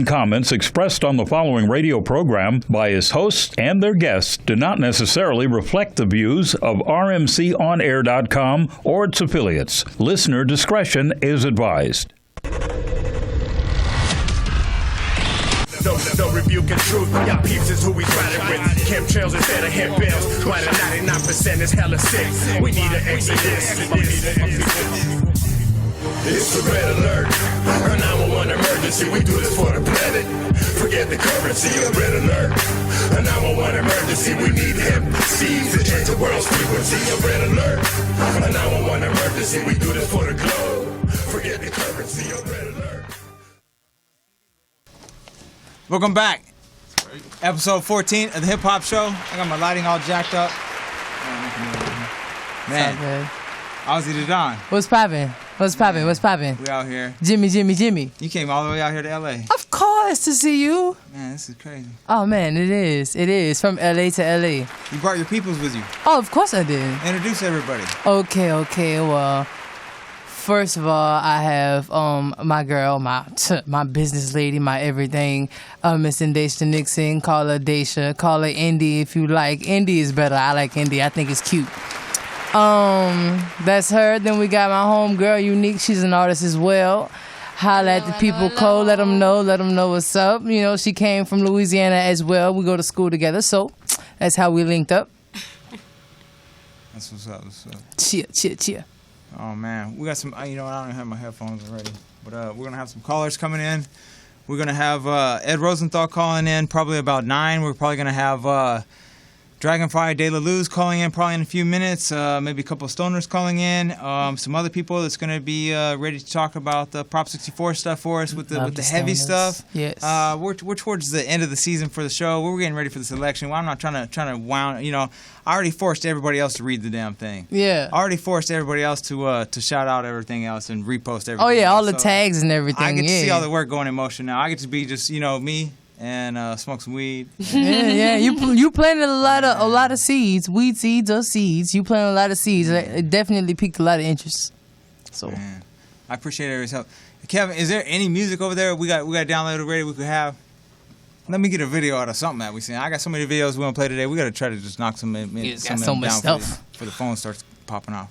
Comments expressed on the following radio program by its hosts and their guests do not necessarily reflect the views of rmconair.com or its affiliates. Listener discretion is advised. No rebuke and truth. Y'all peeps is who we riding with. Chemtrails instead of hemp bills. Why the 99% is hella sick. We need an exodus. It's the red alert. Our 911 emergency. We do this for the planet. Forget the currency. A red alert. A 911 emergency. We need hemp seeds to change the world's frequency. A red alert. A 911 emergency. We do this for the globe. Forget the currency. A red alert. Welcome back. Episode 14 of the Hemp Hop Show. I got my lighting all jacked up. Man. Ozzy the Don. What's poppin'? What's poppin'? What's poppin'? We out here. Jimmy. You came all the way out here to LA. Of course, to see you. Man, this is crazy. Oh, man, it is. It is. From LA to LA. You brought your peoples with you. Oh, of course I did. Introduce everybody. Okay. Well, first of all, I have my girl, my business lady, my everything, Miss Indesha Nixon. Call her Daisha. Call her Indy if you like. Indy is better. I like Indy. I think it's cute. That's her. Then we got my home girl, Unique. She's an artist as well. Holla at the people, Cole. Let them know what's up. You know, she came from Louisiana as well. We go to school together, so that's how we linked up. That's what's up. Cheer. Oh, man. We got some, I don't have my headphones already, but we're going to have some callers coming in. We're going to have Ed Rosenthal calling in probably about 9. We're probably going to have Dragonfly De La Luz calling in probably in a few minutes. Maybe a couple of stoners calling in. Some other people that's going to be ready to talk about the Prop 64 stuff for us with the heavy stuff. Yes. We're towards the end of the season for the show. We're getting ready for this election. Well, I'm not trying to wound. I already forced everybody else to read the damn thing. Yeah. I already forced everybody else to shout out everything else and repost everything. Oh yeah, else. all the tags and everything. I get to see all the work going in motion now. I get to be just me. And smoke some weed. Yeah. You planted a lot of seeds, weed seeds or seeds. You planted a lot of seeds. It definitely piqued a lot of interest. So, man, I appreciate everybody's help. Kevin, is there any music over there we got downloaded ready we could have? Let me get a video out of something that we seen. I got so many videos we want to play today. We got to try to just knock some of them down before the phone starts popping off.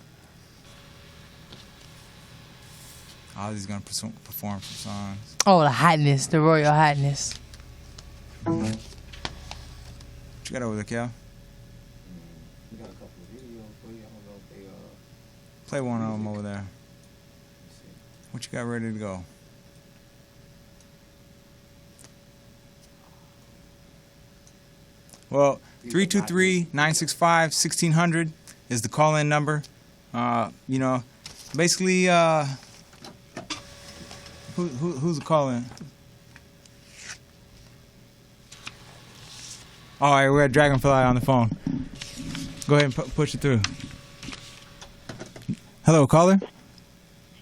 Ozzy's gonna perform some songs. Oh, the hotness, the royal hotness. What you got over there, Kel? We got a couple of videos, but I don't know if they play one of them over there. What you got ready to go? Well, 323-965-1600 is the call-in number. Basically, who's the call-in? All right, we got Dragonfly on the phone. Go ahead and push it through. Hello, caller?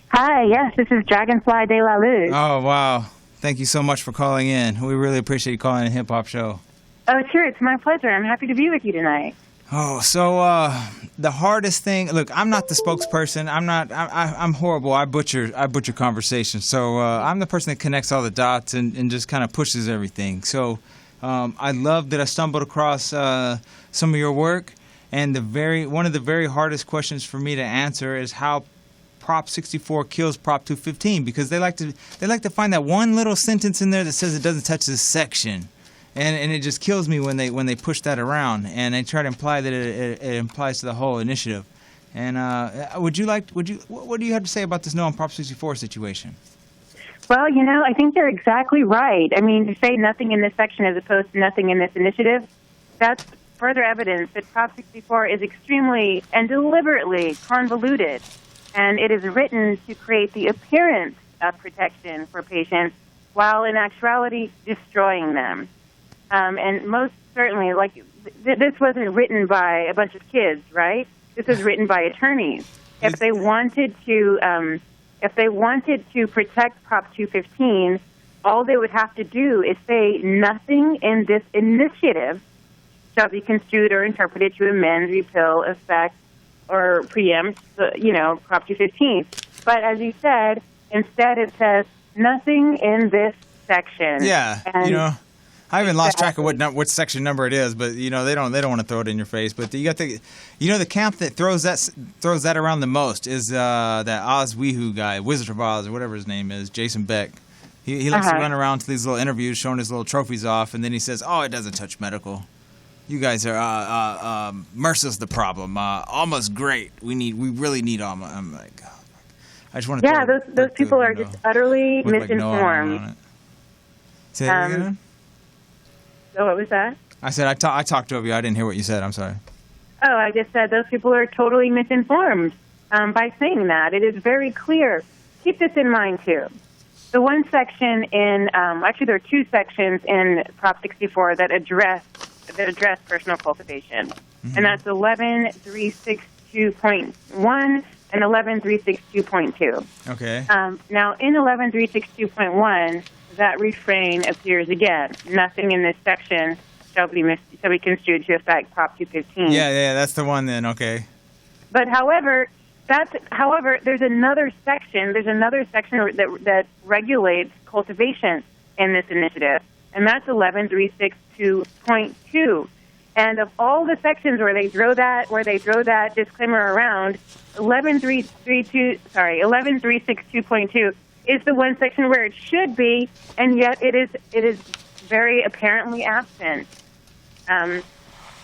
Hi, yes, this is Dragonfly De La Luz. Oh, wow. Thank you so much for calling in. We really appreciate you calling in Hip Hop Show. Oh, sure, it's my pleasure. I'm happy to be with you tonight. Oh, so the hardest thing. Look, I'm not the spokesperson. I'm horrible. I butcher conversations. So I'm the person that connects all the dots and just kind of pushes everything. So I love that I stumbled across some of your work, and one of the very hardest questions for me to answer is how Prop 64 kills Prop 215, because they like to find that one little sentence in there that says it doesn't touch this section. And it just kills me when they push that around and they try to imply that it implies to the whole initiative. And what do you have to say about this no on Prop 64 situation? Well, I think they're exactly right. I mean, to say nothing in this section as opposed to nothing in this initiative, that's further evidence that Prop 64 is extremely and deliberately convoluted, and it is written to create the appearance of protection for patients while in actuality destroying them. And most certainly, this wasn't written by a bunch of kids, right? This was written by attorneys. If they wanted to protect Prop 215, all they would have to do is say nothing in this initiative shall be construed or interpreted to amend, repeal, affect, or preempt, Prop 215. But as you said, instead it says nothing in this section. Yeah, And I even lost track of what section number it is, but they don't want to throw it in your face. But you got the camp that throws that around the most is that Oswehu guy, Wizard of Oz or whatever his name is, Jason Beck. He likes to run around to these little interviews showing his little trophies off, and then he says, "Oh, it doesn't touch medical. You guys are MRSA's the problem. Alma's great. We really need Alma." I'm like, oh, I just want to. Yeah, those people are just utterly misinformed. Like Say that again? So what was that? I said I talked over you. I didn't hear what you said. I'm sorry. Oh, I just said those people are totally misinformed by saying that. It is very clear. Keep this in mind, too. The one section in, actually there are two sections in Prop 64 that address personal cultivation. And that's 11362.1 and 11362.2. Okay. Now, in 11362.1, that refrain appears again. Nothing in this section shall be construed to affect Prop 215. Yeah, that's the one then. Okay. But however, there's another section. There's another section that regulates cultivation in this initiative, and that's 11362.2. And of all the sections where they throw that disclaimer around, 11362.2 is the one section where it should be, and yet it is very apparently absent.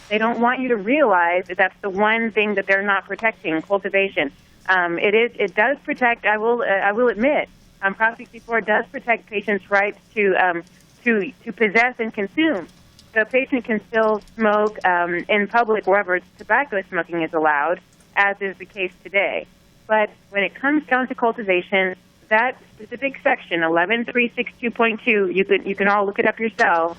They don't want you to realize that that's the one thing that they're not protecting: cultivation. It does protect. I will admit, Prop 64 does protect patients' rights to possess and consume. So a patient can still smoke in public wherever tobacco smoking is allowed, as is the case today. But when it comes down to cultivation, that specific section, 11362.2, you can all look it up yourself.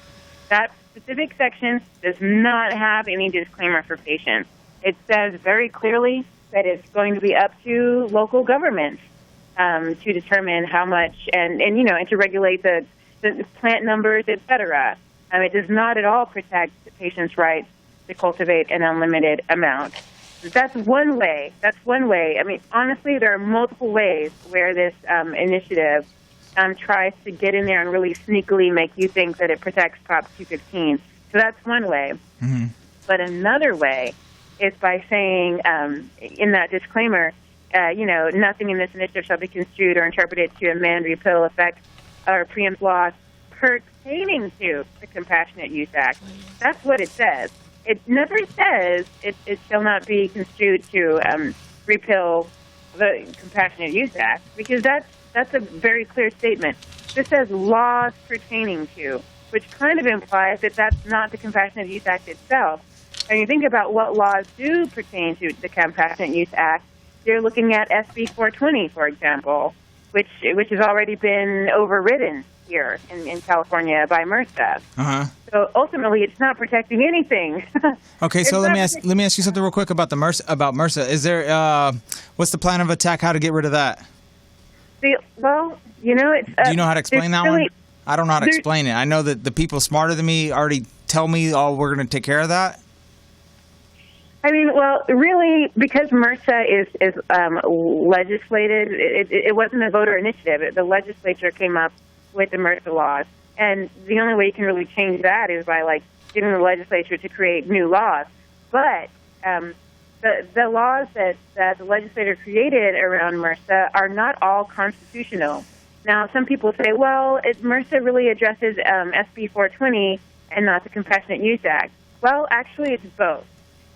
That specific section does not have any disclaimer for patients. It says very clearly that it's going to be up to local governments to determine how much and to regulate the plant numbers, etc. It does not at all protect the patient's rights to cultivate an unlimited amount. That's one way. I mean, honestly, there are multiple ways where this initiative tries to get in there and really sneakily make you think that it protects Prop 215. So that's one way. Mm-hmm. But another way is by saying in that disclaimer, nothing in this initiative shall be construed or interpreted to amend, repeal, affect, or preempt laws pertaining to the Compassionate Use Act. That's what it says. It never says it shall not be construed to repeal the Compassionate Use Act, because that's a very clear statement. This says laws pertaining to, which kind of implies that that's not the Compassionate Use Act itself. And you think about what laws do pertain to the Compassionate Use Act, you're looking at SB 420, for example, which has already been overridden here in California by MRSA. Uh-huh. So ultimately, it's not protecting anything. Okay, so let me ask you something real quick about MRSA. Is there what's the plan of attack? How to get rid of that? Well, it's. Do you know how to explain that one? I don't know how to explain it. I know that the people smarter than me already tell me, "Oh, we're going to take care of that." I mean, well, really, because MRSA is legislated, it wasn't a voter initiative. The legislature came up with the MRSA laws, and the only way you can really change that is by getting the legislature to create new laws. But the laws that the legislature created around MRSA are not all constitutional. Now, some people say, well, MRSA really addresses SB 420 and not the Compassionate Use Act. Well, actually, it's both.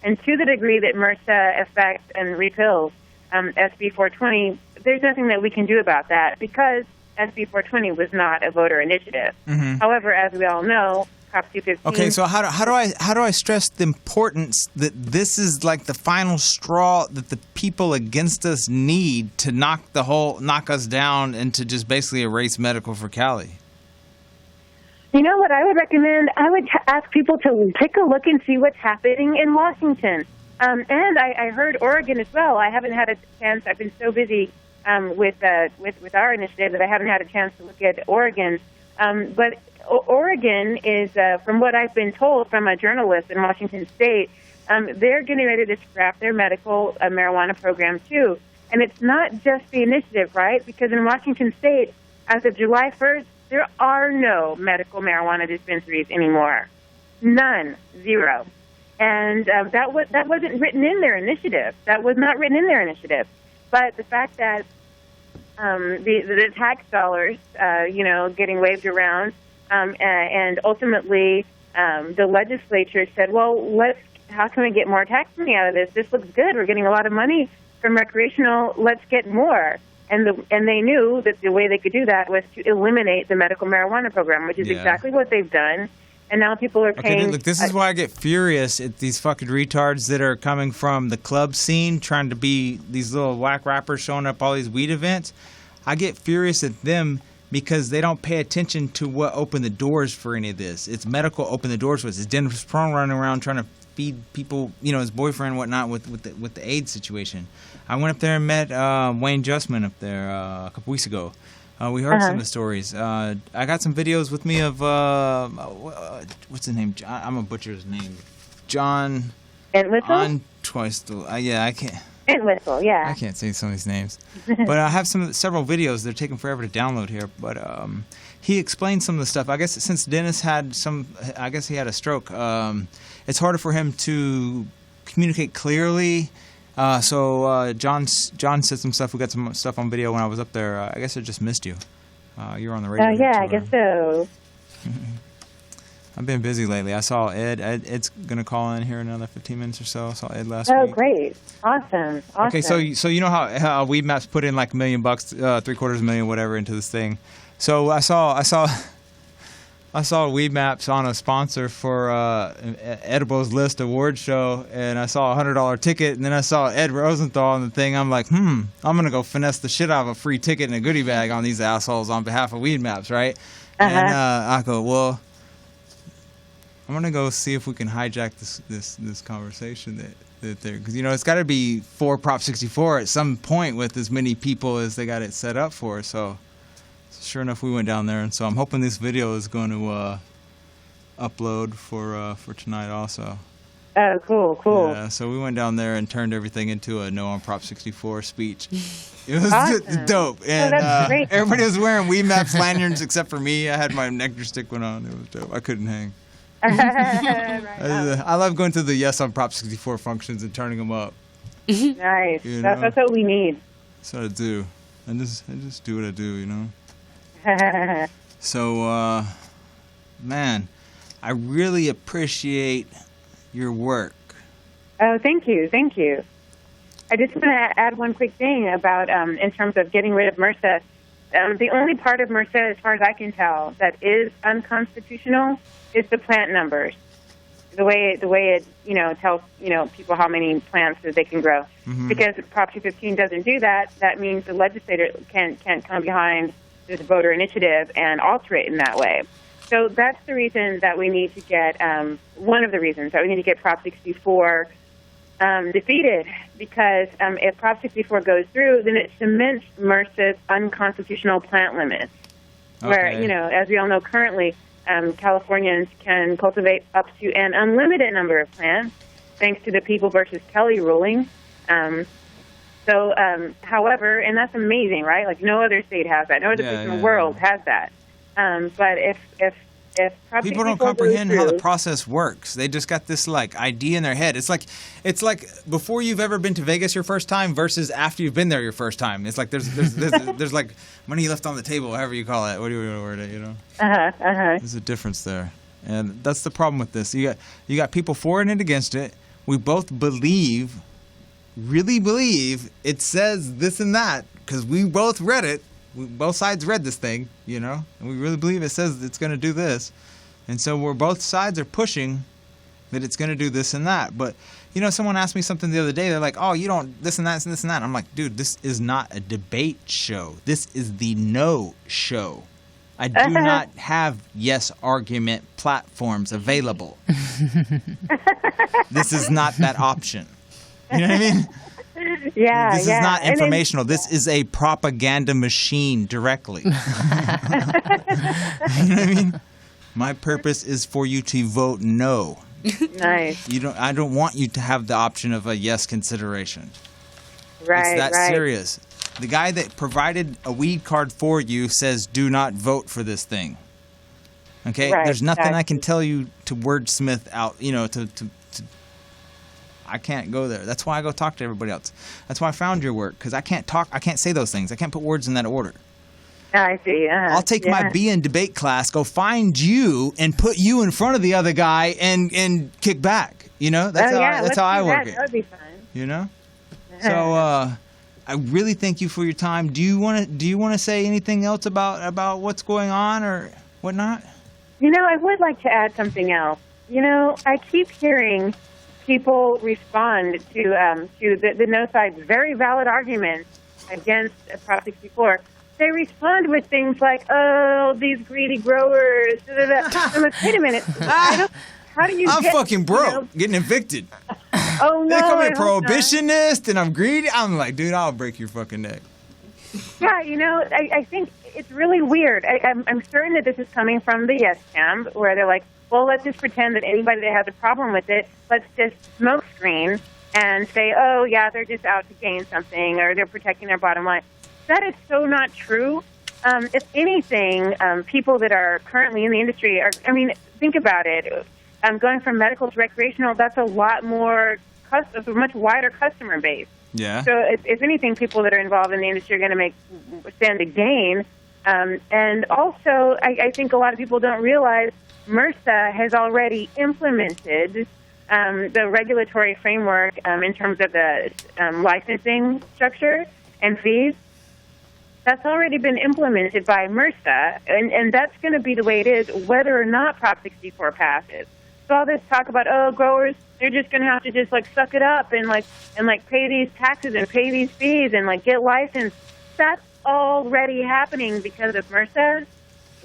And to the degree that MRSA affects and repeals SB 420, there's nothing that we can do about that because SB 420 was not a voter initiative. Mm-hmm. However, as we all know, Prop 215. Okay, so how do I stress the importance that this is like the final straw that the people against us need to knock us down and to just basically erase medical for Cali? You know what I would recommend? I would ask people to take a look and see what's happening in Washington. And I heard Oregon as well. I haven't had a chance. I've been so busy with our initiative that I haven't had a chance to look at Oregon. But Oregon is, from what I've been told from a journalist in Washington State, they're getting ready to scrap their medical marijuana program too. And it's not just the initiative, right? Because in Washington State, as of July 1st, There are no medical marijuana dispensaries anymore. None. Zero. And that wasn't written in their initiative. That was not written in their initiative. But the fact that the tax dollars, getting waved around, and ultimately the legislature said, well, how can we get more tax money out of this? This looks good. We're getting a lot of money from recreational. Let's get more. And they knew that the way they could do that was to eliminate the medical marijuana program, which is exactly what they've done. And now people are paying. Okay, look, this is why I get furious at these fucking retards that are coming from the club scene, trying to be these little whack rappers showing up all these weed events. I get furious at them because they don't pay attention to what opened the doors for any of this. It's medical opened the doors for this. It's Dennis Prong running around trying to feed people, his boyfriend and whatnot with the AIDS situation. I went up there and met Wayne Justman up there a couple weeks ago. We heard some of the stories. I got some videos with me of what's his name? I'm gonna butcher his name. John Entwistle? Yeah, I can't. Entwistle, yeah. I can't say some of these names, but I have several videos. They're taking forever to download here, but he explained some of the stuff. I guess since Dennis had he had a stroke. It's harder for him to communicate clearly. So John said some stuff. We got some stuff on video when I was up there. I guess I just missed you. You were on the radio. Oh, yeah, I guess so. I've been busy lately. I saw Ed. Ed's going to call in here in another 15 minutes or so. I saw Ed last week. Oh, great. Awesome. Okay, so you know how Weed Maps put in like $1 million, $750,000, whatever, into this thing. So I saw Weed Maps on a sponsor for Edible's List award show, and I saw a $100 ticket, and then I saw Ed Rosenthal on the thing. I'm like, I'm going to go finesse the shit out of a free ticket and a goodie bag on these assholes on behalf of Weed Maps, right? And I go, well, I'm going to go see if we can hijack this conversation that they're, because, it's got to be for Prop 64 at some point with as many people as they got it set up for, so... Sure enough, we went down there, and so I'm hoping this video is going to upload for tonight also. Oh, cool. Yeah, so we went down there and turned everything into a No on Prop 64 speech. It was dope. And that's great. Everybody was wearing Weed Maps lanyards except for me. I had my nectar stick one on. It was dope. I couldn't hang. I love going to the Yes on Prop 64 functions and turning them up. Nice. That's what we need. That's what I do. I just do what I do, So, man, I really appreciate your work. Oh, thank you. I just want to add one quick thing about, in terms of getting rid of MRSA. The only part of MRSA, as far as I can tell, that is unconstitutional is the plant numbers. The way it, tells, people how many plants that they can grow. Mm-hmm. Because Prop 215 doesn't do that, that means the legislator can't come behind this voter initiative and alter it in that way. So that's the reason that we need to get, one of the reasons that we need to get Prop 64 defeated, because if Prop 64 goes through, then it cements MRSA's unconstitutional plant limits, where, as we all know currently, Californians can cultivate up to an unlimited number of plants, thanks to the People versus Kelly ruling. However, and that's amazing, right? Like no other state has that. No other place in the world has that. But if people don't comprehend how the process works, they just got this like idea in their head. It's like before you've ever been to Vegas your first time versus after you've been there your first time. It's like there's like money left on the table, however you call it. What do you word it? There's a difference there, and that's the problem with this. You got people for it and against it. We both really believe it says this and that because we both read it. Both sides read this thing, and we really believe it says it's going to do this. And so both sides are pushing that it's going to do this and that. But, someone asked me something the other day. They're like, oh, you don't this and that and this and that. I'm like, dude, this is not a debate show. This is the no show. I do not have yes argument platforms available. This is not that option. You know what I mean? Yeah, this is not informational. This is a propaganda machine directly. You know what I mean? My purpose is for you to vote no. Nice. I don't want you to have the option of a yes consideration. Right, it's that serious. The guy that provided a weed card for you says, do not vote for this thing. Okay? Right, There's nothing I exactly. can tell you to wordsmith out, I can't go there. That's why I go talk to everybody else. That's why I found your work, because I can't say those things. I can't put words in that order. I see. I'll take my B in debate class, go find you, and put you in front of the other guy and kick back. That's how I work it. That would be fun. So I really thank you for your time. Do you want to say anything else about what's going on or whatnot? I would like to add something else. I keep hearing people respond to the no side's very valid arguments against Prop 64. They respond with things like, "Oh, these greedy growers." Da, da, da. I'm like, wait a minute. How do you? I'm fucking broke, getting evicted. Oh no! They call me I a hope not. prohibitionist, and I'm greedy. I'm like, dude, I'll break your fucking neck. Yeah, I think it's really weird. I'm certain that this is coming from the yes camp, where they're like, well, let's just pretend that anybody that has a problem with it, let's just smoke screen and say, oh, yeah, they're just out to gain something, or they're protecting their bottom line. That is so not true. If anything, people that are currently in the industry think about it. Going from medical to recreational, that's a lot more, a much wider customer base. Yeah. So if anything, people that are involved in the industry are going to stand to gain. And also, I think a lot of people don't realize MRSA has already implemented the regulatory framework in terms of the licensing structure and fees. That's already been implemented by MRSA, and that's going to be the way it is whether or not Prop 64 passes. So all this talk about, growers, they're just going to have to just suck it up and pay these taxes and pay these fees and get licensed. That's already happening because of MRSA,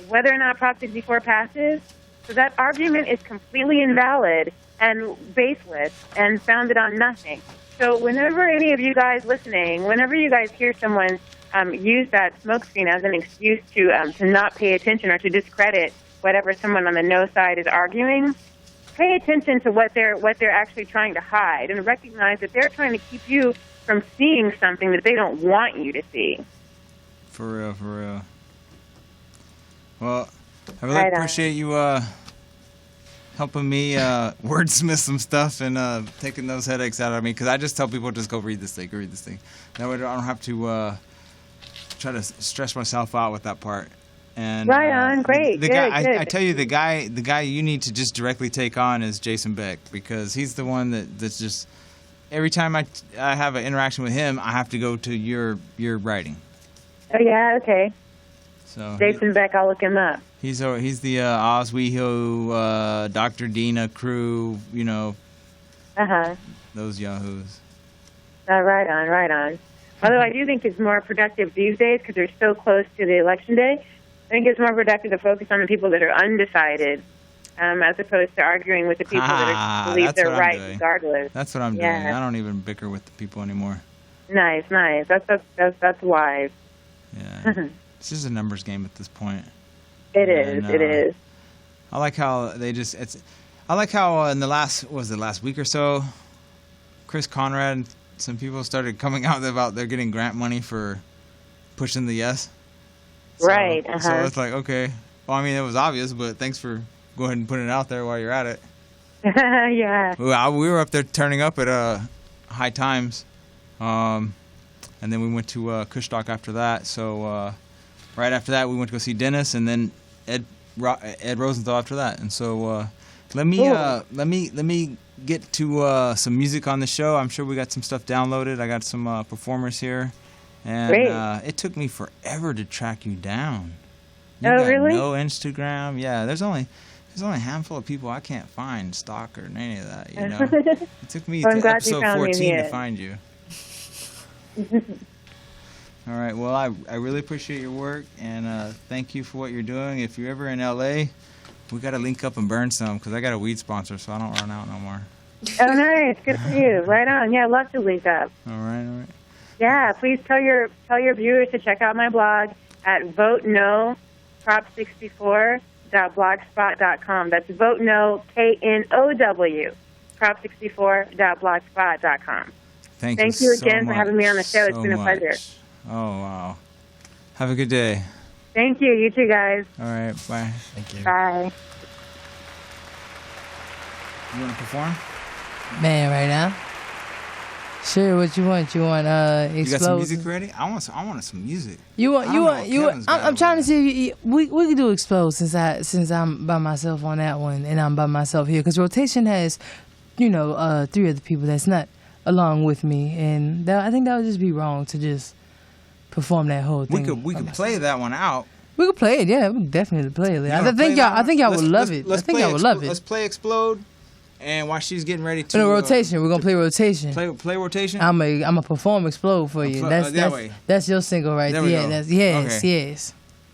whether or not Prop 64 passes. So that argument is completely invalid and baseless and founded on nothing. So whenever any of you guys listening, whenever you guys hear someone use that smokescreen as an excuse to not pay attention or to discredit whatever someone on the no side is arguing, pay attention to what they're actually trying to hide and recognize that they're trying to keep you from seeing something that they don't want you to see. For real. Well, I really appreciate you helping me wordsmith some stuff and taking those headaches out of me, because I just tell people, just go read this thing. That way I don't have to try to stress myself out with that part. And right on, great. The good, guy, good. I tell you, the guy you need to just directly take on is Jason Beck, because he's the one that's just, every time I have an interaction with him, I have to go to your writing. Oh yeah, okay. So Jason Beck, I'll look him up. He's the Oswego, Dr. Dina crew, those yahoos. Right on. Although I do think it's more productive these days because they're so close to the election day. I think it's more productive to focus on the people that are undecided, as opposed to arguing with the people that believe they're right regardless. That's what I'm doing. I don't even bicker with the people anymore. Nice. That's wise. Yeah. It's just a numbers game at this point. It is. I like how I like how in the last week or so, Chris Conrad and some people started coming out about they're getting grant money for pushing the yes. Right. So it's like, okay. Well, I mean, it was obvious, but thanks for go ahead and putting it out there while you're at it. Yeah. We were up there turning up at High Times, and then we went to Kushstock after that. So right after that, we went to go see Dennis, and then Ed Rosenthal after that. And so let me get to some music on the show. I'm sure we got some stuff downloaded. I got some performers here, and it took me forever to track you down. You got really? No Instagram. Yeah, there's only a handful of people I can't find, stalk or any of that. It took me I'm to glad you episode found me 14 to yet. find you. All right. Well, I really appreciate your work, and thank you for what you're doing. If you're ever in LA, we got to link up and burn some, because I got a weed sponsor, so I don't run out no more. Oh, nice. Good for you. Right on. Yeah, love to link up. All right. Yeah, please tell your viewers to check out my blog at votenoprop64.blogspot.com. That's vote no, KNOW, prop64.blogspot.com. Thank you so again for much. having me on the show. It's So been a pleasure. much. Oh, wow. Have a good day. Thank you. You too, guys. All right, bye. Thank you. Bye. You want to perform? Man, right now. Sure, what you want? You want You got some Explosive? music ready? I want some music. You want I you don't know want what you want, Kevin's got I'm trying to over see if we can do Explode since I'm by myself on that one and I'm by myself here because Rotation has 3 other people that's not along with me and I think that would just be wrong to just perform that whole thing. We could play that one out. We could play it, yeah. We could definitely play it. You I wanna think play that I think y'all would love it. I think y'all would love Let's it. play Explode, and while she's getting ready to No, Rotation. We're gonna play Rotation. play Rotation. I'm a perform Explode for you. that way. That's your single right There there. we Yeah, go. that's yes, Okay. yes.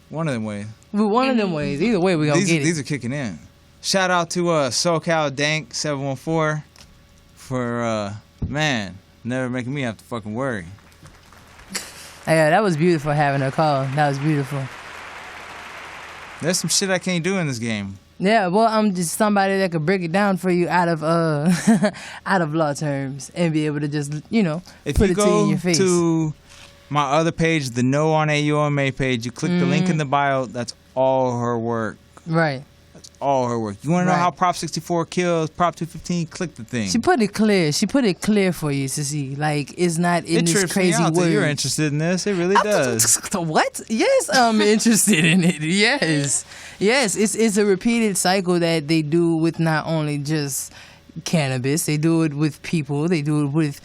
One of them ways. One of them ways. Either way, we gonna get it. These are kicking in. Shout out to SoCal Dank 714 for man never making me have to fucking worry. Yeah, that was beautiful having her call. That was beautiful. There's some shit I can't do in this game. Yeah, well, I'm just somebody that could break it down for you out of out of law terms and be able to just If put you it to you in go your face. to my other page, the No on AUMA page, you click the link in the bio. That's all her work. Right. All her work. You want to know Right. how Prop 64 kills Prop 215? Click the thing. She put it clear. She put it clear for you to see. Like it's not in it this trips me crazy out that word. you're interested in this. It really does. What? Yes, I'm interested in it. Yes. Yes, it's a repeated cycle that they do with not only just cannabis, they do it with people, they do it with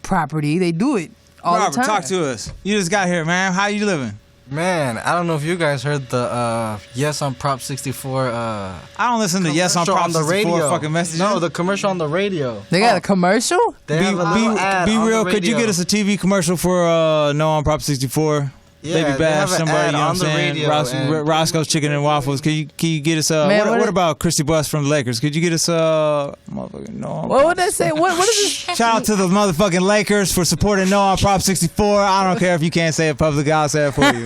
property, they do it all Robert, the time. talk to us. You just got here, man. How you living? Man, I don't know if you guys heard the Yes on Prop 64 I don't listen to Yes on commercial Prop on the 64 radio. fucking messages. No, the commercial on the radio. They got a commercial? They have a little ad be on real. the Could you radio. get us a TV commercial for No on Prop 64? Yeah, Baby they Bash, have an somebody, ad you know what on I'm the saying? radio and- Roscoe's Chicken and Waffles. Can you get us Man, what what about Christy Buss from the Lakers? Could you get us motherfucking No on What would that say? What is this? Shout out to the motherfucking Lakers for supporting No on Prop 64. I don't care if you can't say it publicly. I'll say it for you.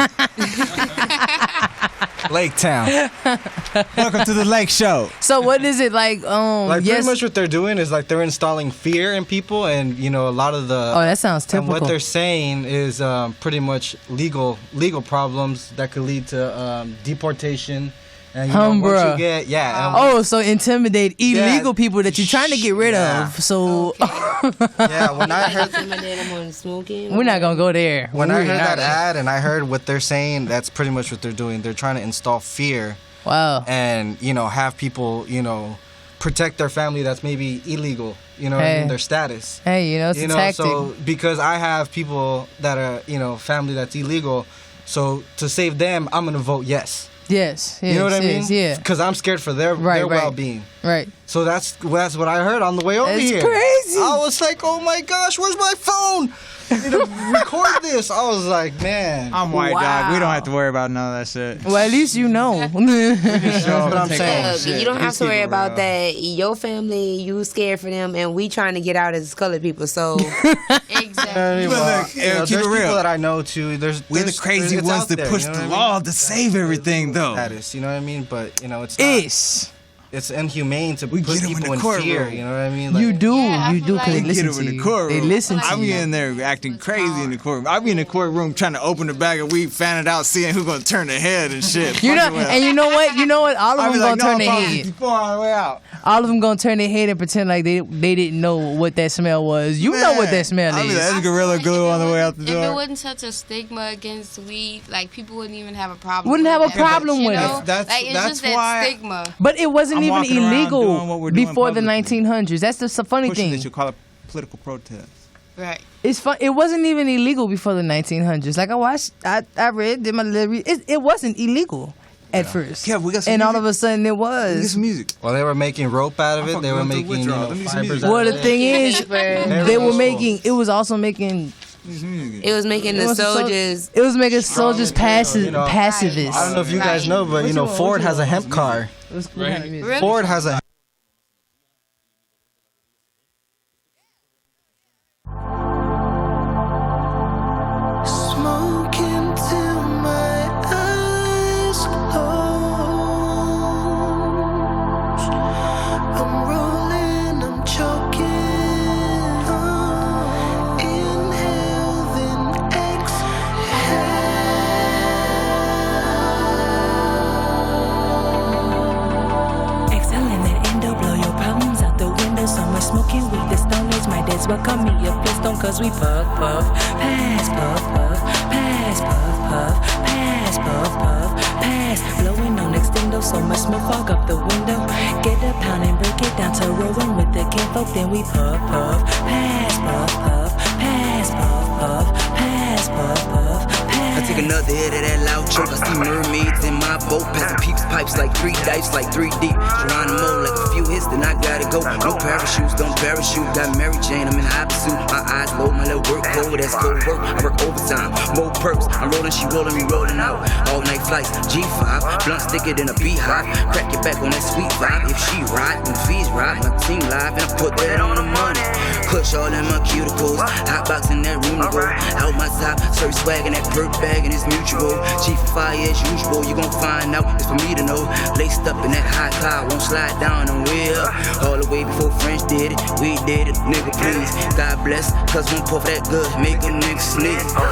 Lake Town. Welcome to the Lake Show. So what is it like? Like Yes. pretty much what they're doing is like they're installing fear in people, and a lot of the Oh, that sounds and typical. what they're saying is pretty much legal problems that could lead to deportation. And once Bruh. you get and Oh, so intimidate illegal Yeah. people that you're trying to get rid Yeah. of. So yeah, when I heard Intimidate them on smoking. we're not gonna go there. when I We're heard not. that ad and I heard what they're saying, that's pretty much what they're doing. They're trying to install fear Wow. and have people protect their family that's maybe illegal. What I Hey. mean, their status. Hey, it's a tactic. So because I have people that are family that's illegal, so to save them, I'm gonna vote yes. Yes. You know what I mean? Yes, yeah. Because I'm scared for their Right. well-being. Right. So that's what I heard on the way over That's here. crazy. I was like, oh my gosh, where's my phone? I need to record this. I was like, man. I'm white, Wow. dog. We don't have to worry about none of that shit. Well, at least you know. That's what I'm Look, saying. you don't have These to worry people are about that. Your family, you scared for them, and we trying to get out as colored people. So Exactly. But look, keep keep there's it real. people that I know too. We're the crazy it's ones out that there, push you know the what I law mean? to save everything, though. Status, you know what I mean? But it's not. Ish. It's inhumane to We put get 'em in people the in courtroom. fear. You know what I mean? You do. Yeah, I You feel do like- because they We listen get 'em to in the you. courtroom. They listen I to be you. in there acting crazy in the courtroom. I be in the courtroom trying to open the bag of weed, fan it out, seeing who's gonna turn their head and shit. You know, Fucking with 'em. and you know what? You know what? All I of be them like, gonna turn no, their I'm head. 54 on the way out. All of them gonna turn their head and pretend like they didn't know what that smell was. You know what that smell I be like, is. that's Gorilla Glue on the way out the If it door. wasn't such a stigma against weed, like people wouldn't even have a problem. Wouldn't with have a that. problem You with know? it. That's- like it's that's just that why- stigma. But it wasn't I'm even walking around doing illegal what we're doing before the publicly. 1900s. That's the funny Pushing thing. that you call it political protest. Right. It's fun. It wasn't even illegal before the 1900s. Like I watched, I read, did my little read. It wasn't illegal at first. Yeah, we got some and all music. of a sudden it Get was. some music. Well, they were making rope out of I'm it. They fucking were going through making withdrawal. Let me see some fibers music. out Well, of the it. thing is, Paper. they were cool. making. It was also making. Get some music. it was making It the was soldiers. It was making soldiers passive, you know. pacifists. I don't know if you guys know, but What Ford you has a want? hemp car. What kind of music? Really? Ford has a Smoking till my eyes close. I'm rolling, I'm choking. Inhale, then exhale. cause we puff, puff, pass, puff, puff, pass, puff, puff, pass, puff, puff, pass. Blowing on extendo, so much smoke fog up the window. Get a pound and break it down to rolling with the kinfolk, then we puff, puff, pass, puff, puff, pass, puff, puff, pass, puff, puff, pass. I take another hit of that loud choke. I see mermaids in my boat, passing peeps pipes like 3 dice, like 3 deep. Geronimo, like a few hits, then I gotta go. No parachutes, don't parachute. Got Mary Jane, I'm in high pursuit. My eyes low, my little work cold, that's cold work. I work overtime, more perks. I'm rolling, she rolling, we rolling out. All night flights, G5, blunt thicker than a beehive. Crack your back on that sweet vibe. If she ride, when fees ride, my team live, and I put that on the money. Push all in my cuticles, hot box in that room to go. Out my top, search swag in that perk bag, and it's mutual. Chief of fire as usual, you gon' find out, it's for me to know. Laced up in that high cloud, won't slide down and wheel. All the way before French did it, we did it, nigga please. God bless, cause one puff that good, make a nigga sneeze. God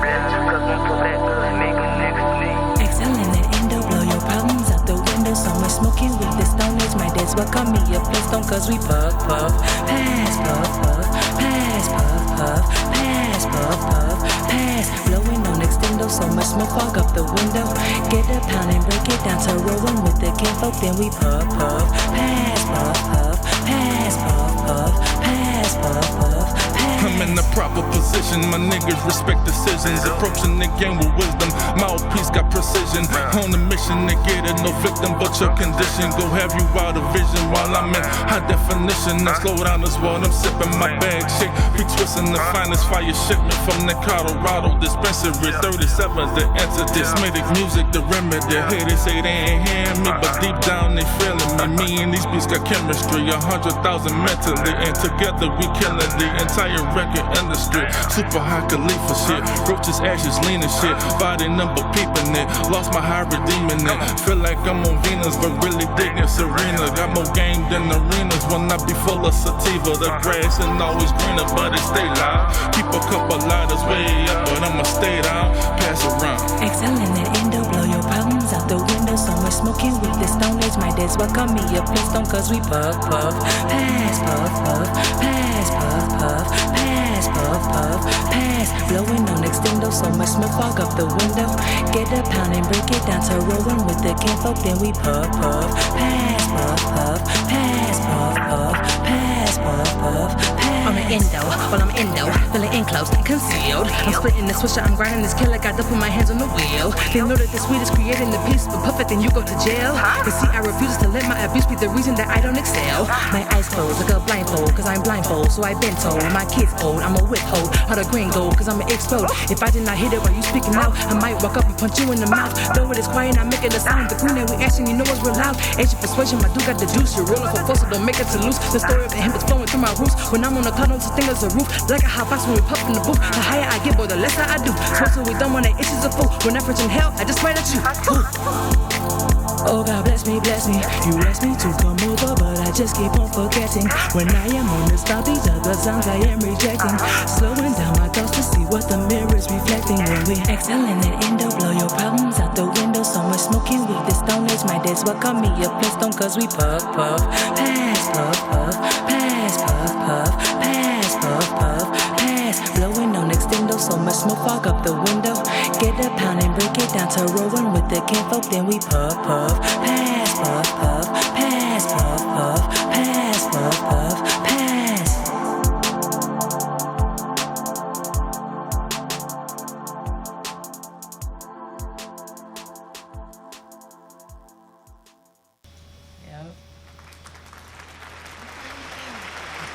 bless, cause one puff that good, make a nigga sneeze. Excelling that endo, blow your problems out the window. So much smoking with the stone age, my dad's welcome me a place stone cause we puff, puff, pass, puff, puff, pass, puff, puff, pass, puff, puff, pass. Blowing on extendo, so much smoke fog up the window. Get a pound and break it down to rolling with the kinfolk, then we puff, puff, pass, puff, puff, pass, puff, puff, pass, puff, puff, pass. I'm in the proper position, my niggas respect decisions. Approaching the game with wisdom, mouthpiece got precision. On a mission to get it, no victim but your condition. Go have you out of vision while I'm in high definition. Now slow down as well, I'm sipping my bag shit. We twisting the finest fire shipment from the Colorado dispensary. 37's the entity, Smitic music, the remedy. Here they say they ain't hearing me, but deep down they feeling me. Me and these beats got chemistry, 100,000 mentally, and together we killing the entire record industry. Super high Khalifa shit, roaches, ashes, lean and shit. Body number peeping it, lost my high redeeming it. Feel like I'm on Venus, but really digging Serena. Got more game than arenas when I be full of sativa. The grass ain't always greener, but it stay loud. Keep a couple lighters way up, but I'ma stay down, pass around. Excelling that endo, blow your problems out the window. So much smoking with the stone age, my dad's welcome me a place stone cause we puff, puff, pass, puff, puff, pass, puff, puff, pass, puff, puff, pass. Blowing on extendo, so much smoke fog up the window. Get a pound and break it down to rolling with the kinfolk, then we puff, puff, pass, puff, puff, pass, puff, puff, pass, puff, puff, pass. On the endo, while I'm endo, feeling enclosed and concealed. I'm splitting the switcher, I'm grinding this killer, got to put my hands on the wheel. They know that the sweet is creating the peace, but puff it, then you go to jail. You see, I refuse to let my abuse be the reason that I don't excel. My eyes closed like a blindfold, cause I'm blindfold, so I've been told. My kids old, I'm a withhold, how the green gold, cause I'ma explode. If I did not hit it while you speaking out, I might walk up and punch you in the mouth. Though it is quiet, I'm making a sound. The queen that we asking, you know what's real loud. Asian persuasion, my dude got the juice. You're rolling for force, so don't make it to loose. The story of the hemp is flowing through my roots. When I'm on the cloud, don't just think there's a roof. Like a hot box when we puff in the booth. The higher I get, boy, the less I do. Smoke till we done when the itches a fool. When I preach in hell, I just pray at you. Ooh. Oh God, bless me, bless me. You asked me to come over, but I just keep on forgetting. When I am on the stop, these other songs I am rejecting. Slowing down my thoughts to see what the mirror is reflecting. When we excelling that endo, blow your problems out the window. So much smoking with the stone age, my dad's welcome me a place stone cause we puff, puff, pass, puff, puff, pass, puff, puff, pass, puff, puff, pass. Blowing on extendo, so much smoke fog up the window. Get a pound and break it down to rolling with the kinfolk, then we puff, puff, pass, puff, puff, pass, puff, puff, pass, puff, puff, pass. Yep.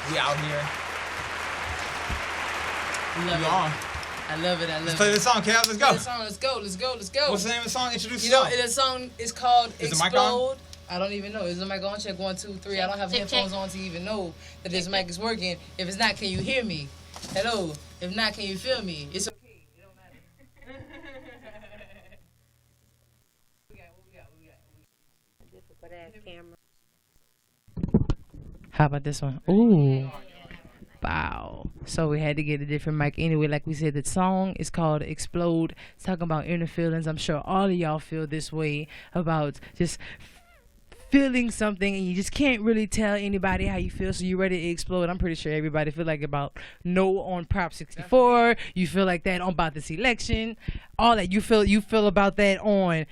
We out here. Love We it. on. I love it. I love Let's play it. the song, Kev. Let's go. Play the song. Let's go. Let's go. Let's go. What's the name of the song? Introduce You know, yourself. the song is called Is the mic on? Explode. I don't even know. Is the mic on? Check 1, 2, 3. I don't have Check, headphones check. on to even know that this mic is working. If it's not, can you hear me? Hello. If not, can you feel me? It's okay. It don't matter. Difficult ass camera. How about this one? Ooh. Wow. So we had to get a different mic anyway. Like we said, the song is called Explode. It's talking about inner feelings. I'm sure all of y'all feel this way about just feeling something and you just can't really tell anybody how you feel, so you're ready to explode. I'm pretty sure everybody feel like about no on Prop 64. You feel like that on about this election. All that you feel about that on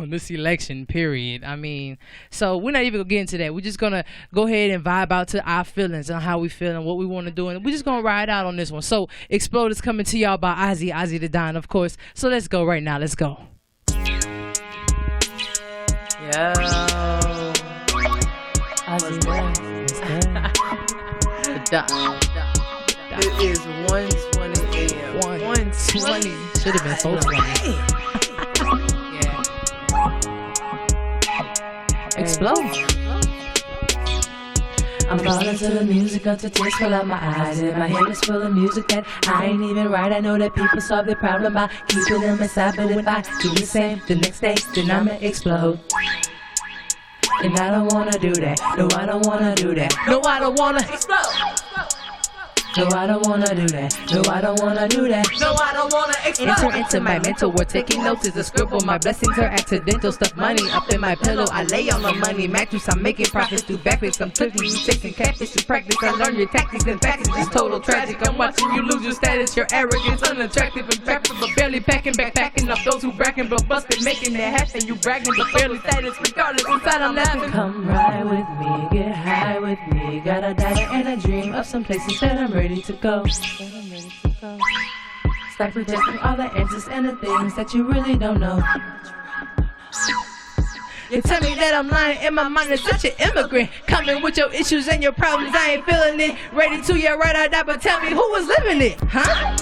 this election, period. I mean, so we're not even gonna get into that. We're just gonna go ahead and vibe out to our feelings and how we feel and what we want to do, and we're just gonna ride out on this one. So Explode is coming to y'all by Ozzy the Don, of course. So let's go right now. Let's go. Yo. Ozzy the Don. It is 1:20 a.m. 1:20. Should have been 4:20. Yeah. Explode. I'm falling to the music until tears fill out my eyes. And my head is full of music that I ain't even right. I know that people solve their problem by keeping them inside. But if I do the same the next day, then I'ma explode. And I don't wanna do that. No, I don't wanna do that. No, I don't wanna explode. No, I don't wanna do that. No, I don't wanna do that. No, I don't wanna explode. Enter into my mental world, taking notes is a scribble. My blessings are accidental. Stuff money up in my pillow. I lay on the money mattress. I'm making profits through backflips. I'm flipping you, chasing catfish to practice. I learn your tactics and facts. It's just total tragic. I'm watching you lose your status. Your arrogance, unattractive and trapped, but barely packing, backpacking up those who bragging, but busted, making it happen. You bragging, but barely status. Regardless, inside I'm laughing. Come ride with me, get high with me. Got a data and a dream of some places that I'm ready to go. Stop rejecting all the answers and the things that you really don't know. You tell me that I'm lying in my mind is such an immigrant. Coming with your issues and your problems, I ain't feeling it. Ready to, yeah, right, I die, but tell me who was living it, huh?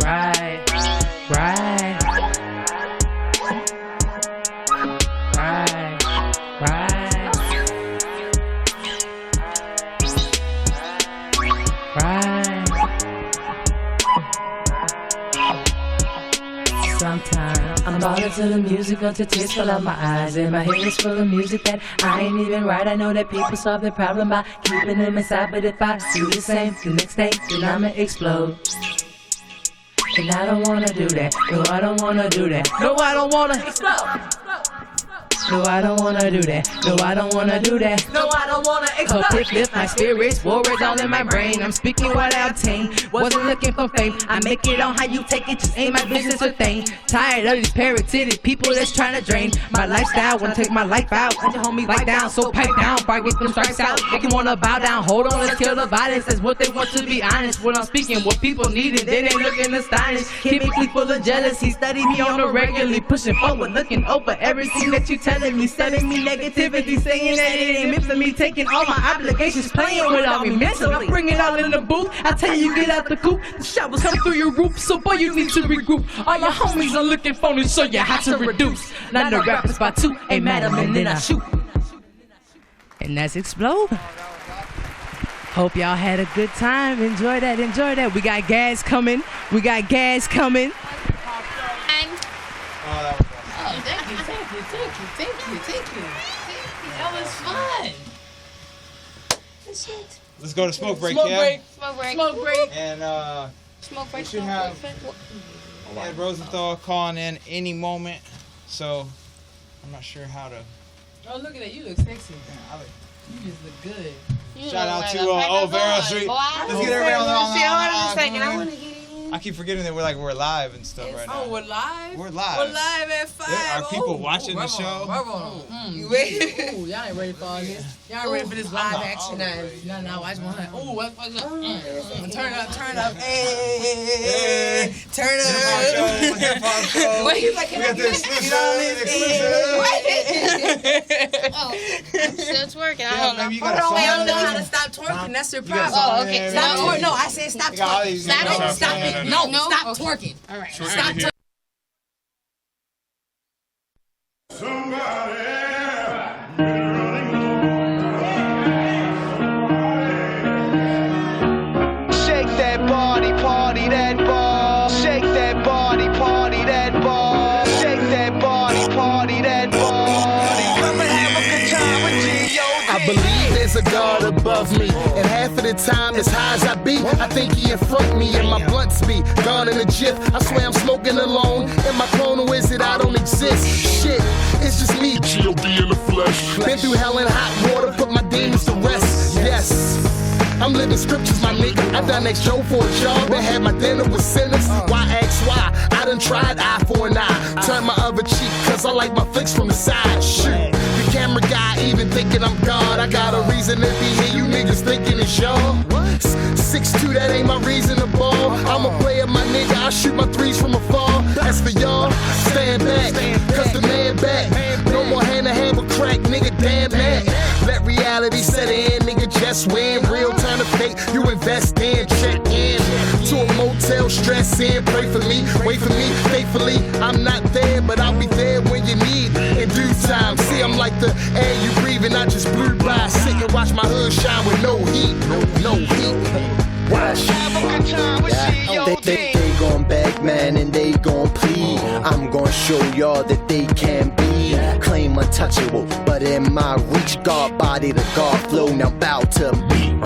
Right. Sometimes I'm ballin' to the music until tears fill out my eyes. And my head is full of music that I ain't even right. I know that people solve their problem by keeping them inside. But if I do the same the next day, then I'ma explode. And I don't wanna do that. No, I don't wanna do that. No, I don't wanna explode. No, I don't wanna do that. No, I don't wanna do that. No, I don't wanna explode. Lift my spirits, war is all in my brain. I'm speaking what I obtain. Wasn't looking for fame. I make it on how you take it, just ain't my business a thing. Tired of these parasitic people that's trying to drain my lifestyle. Wanna take my life out. Want your homies like down, so pipe down. Before I get them strikes out, make you wanna bow down. Hold on, let's kill the violence. That's what they want, to be honest. When I'm speaking, what people need it, they ain't looking astonished. Chemically full of jealousy, study me on the regularly. Pushing forward, looking over everything that you telling me. Sending me negativity, saying that it ain't meant for me. Taking all my obligations, playing without me mentally. I bring it all in the booth. I tell you, get out the coop. The showers come through your roof, so boy, you need to regroup. All your homies are looking phony, so you have to reduce. Not the rappers by two, ain't mad at and then I shoot. And that's Explode. Hope y'all had a good time. Enjoy that, enjoy that. We got gas coming. We got gas coming. Thank you. That was fun. Let's go to smoke break, Smoke yeah? break. And Smoke break. we should have Ed Rosenthal calling in any moment. So I'm not sure how to. Oh, look at that. You look sexy. You just look good. Shout out to Old Barrel Street. Let's get everybody on the I keep forgetting that we're live and stuff right now. Oh, we're live? We're live. We're live at 5. There are people watching the show. Y'all ain't ready for all this. Y'all ain't ready for this live action. No, watch one. Ooh, what's up? Turn up. Hey. Turn up. Hemp Hop Show. Wait, he's like, we got the exclusive. Oh, I'm still twerking. I don't know. Hold on, I don't know how to stop twerking. That's your problem. Oh, okay. Stop twerking. No, I said stop twerking. Stop it. No, stop twerking. All right. Stop twerking. Shake that body, party that ball. Shake that body, party that ball. Shake that body, party that ball. Come and have a good time with G.O.D. I believe there's a God above me, and half of the time, as high as I be, I think he in front me and my blunt speed gone in a jiff. I swear I'm smoking alone. In my clone, or is it I don't exist? Shit, Been through hell and hot water, put my demons to rest. Yes. I'm living scriptures, my nigga. I done ex-Joe for a job and had my dinner with sinners. Why ask why? I done tried eye for an eye. Turn my other cheek, cause I like my flicks from the side. Shoot, the camera guy even thinking I'm God. I got a reason to be here, you niggas thinking it's y'all. 6'2", that ain't my reason to ball. I'm a player, my nigga, I shoot my threes from afar. As for y'all, stand back, cause the man back. No more hand-to-hand with crack, nigga, damn that. Let reality set in, nigga, just win. Real turn to fake, you invest in, check in. To a motel, stress in, pray for me, wait for me, faithfully. I'm not there, but I'll be there when you need. In due time, see, I'm like the air you breathing, I just blew by. Sit and watch my hood shine with no heat, no heat. Watch. They gon' beg, man, and they gon' plead. I'm gon' show y'all that they can be. Claim untouchable, but in my reach, God body to God flow, now bow to me.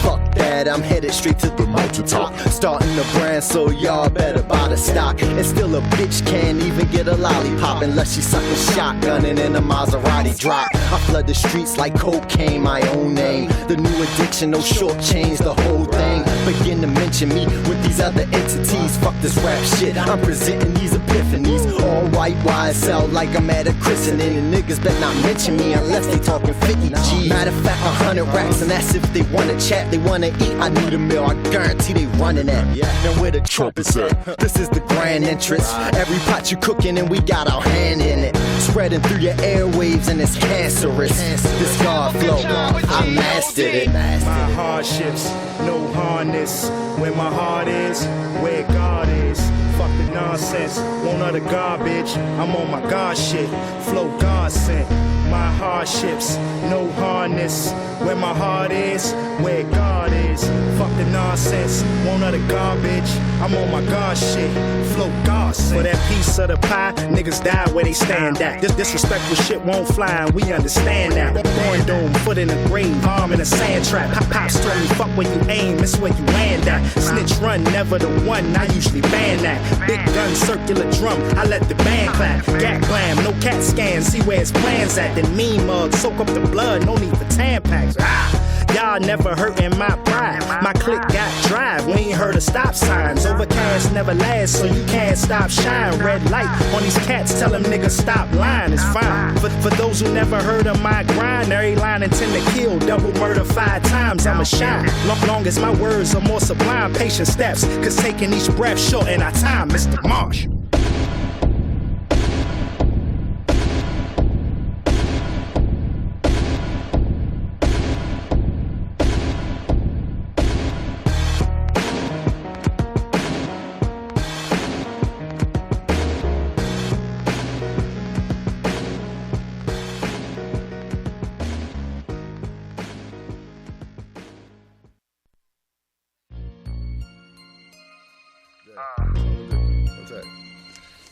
Fuck that, I'm headed straight to the mountaintop. Starting the brand, so y'all better buy the stock. And still a bitch can't even get a lollipop unless she sucking shotgunning in a Maserati drop. I flood the streets like cocaine, my own name. The new addiction, no short change, the whole thing. Begin to mention me with these other entities. Fuck this rap shit, I'm presenting these epiphanies. All white YSL like I'm at a christening. And niggas better not mention me unless they talking 50 G's. Matter of fact, 100 racks, and that's if they wanna chat. They wanna eat, I need a meal, I guarantee they running at. Now where the trumpets at? This is the grand entrance. Every pot you cooking and we got our hand in it. Spreading through your airwaves and it's cancerous. This God flow, I mastered it. My hardships, no harness. Where my heart is, where God is. Fuck the nonsense, won't utter garbage. I'm on my God shit, flow God sent. My hardships, no harness. Where my heart is, where God is. Fuck the nonsense, won't utter garbage. I'm on my God shit, flow God sent. For that piece of the pie, niggas die where they stand at. This disrespectful shit won't fly, and we understand that. Born dome, foot in the grave, arm in a sand trap. Pops told me, fuck where you aim, it's where you land at. Snitch run, never the one, I usually ban that. Big gun, circular drum, I let the band clap. Gat glam, no CAT scan, see where his plans at. Then mean mug, soak up the blood, no need for Tampax. Y'all never hurtin' my pride. My clique got drive, we ain't heard of stop signs. Overcast never lasts, so you can't stop shine. Red light on these cats, tell them niggas stop lying, it's fine. For those who never heard of my grind, every line intend to kill, double murder 5 times, I'ma shine. Long as my words are more sublime, patient steps, cause taking each breath shorten our time, Mr. Marsh.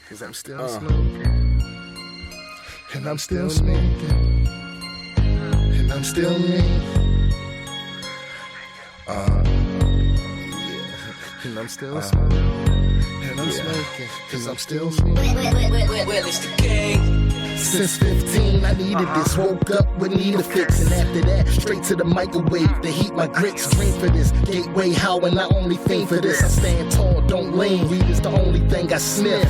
Cause I'm still smoking, and I'm still smoking, and I'm still me. And I'm still smoking, and I'm smoking, cause I'm still me. Well, it's the gang. Since 15, I needed this. Woke up with need a fix, and after that, straight to the microwave to heat my grits. Drink for this, gateway how, and I only think for this. I stand tall, don't lean. Weed is the only thing I sniff.